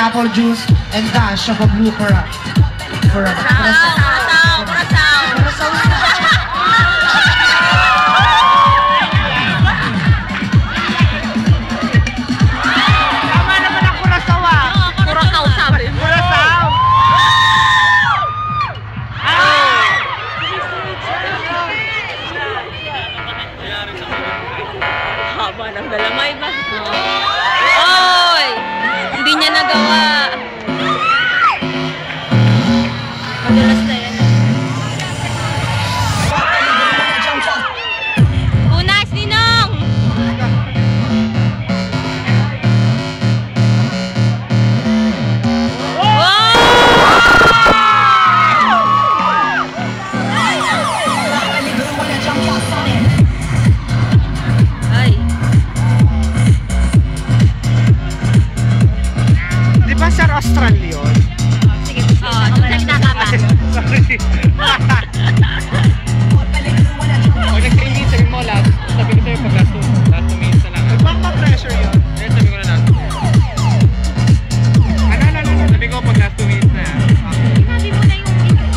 pineapple juice, and dash of a blue curacao. Haba ng dalamay ba? Oy! Hindi niya nagawa. Madalas na yan. Punas, Ninong! Australia yun? Sige, doon sa pinakapa. Sorry. Pag nag-3 sabi mo last, sabi ko sa'yo pag last 2 minutes na lang. Huwag ma-pressure yun. Kaya sabi ko na last 2 minutes. Ano? Sabi ko pag last 2 minutes na. Sinabi mo na yung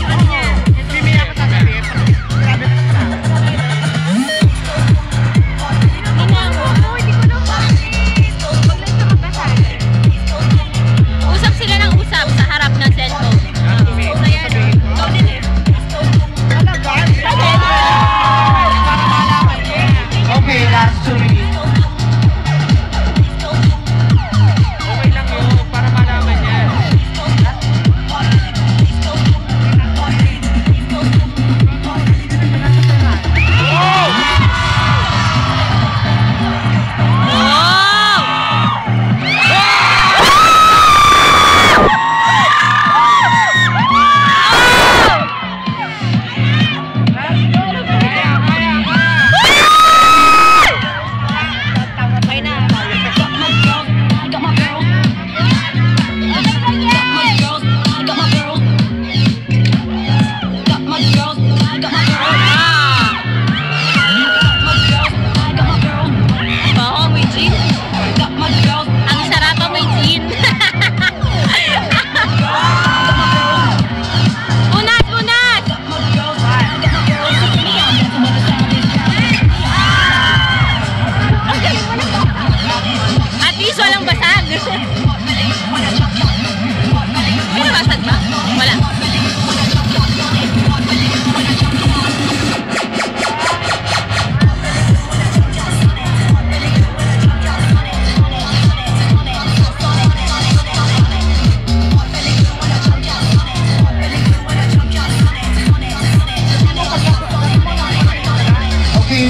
ano niya. Mimaya ka sasabihin. Grabe na siya. Usap sila ng usap sa harap ng cellphone. Okay, last 2 minutes. Okay lang yun, para malaman niya.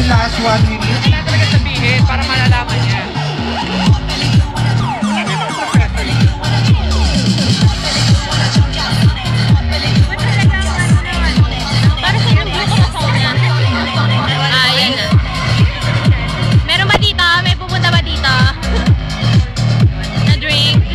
Last 1 minute. Wala talaga sabihin para malalaman niya. Para sa yung blue curacao niya. Yan na. Meron ba dito? May pupunta ba dito? Na drink?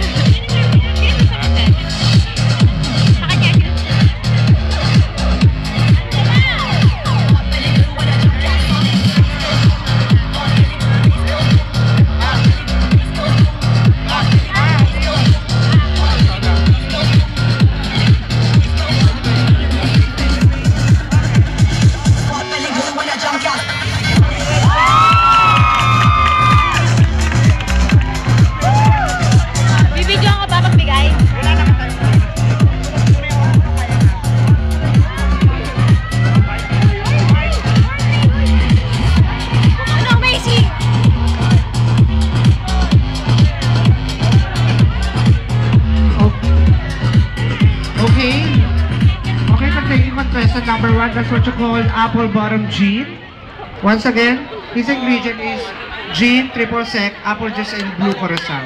Contestant number 1, that's what you call apple bottom gin. Once again, his ingredient is gin, triple sec, apple juice, and blue curacao.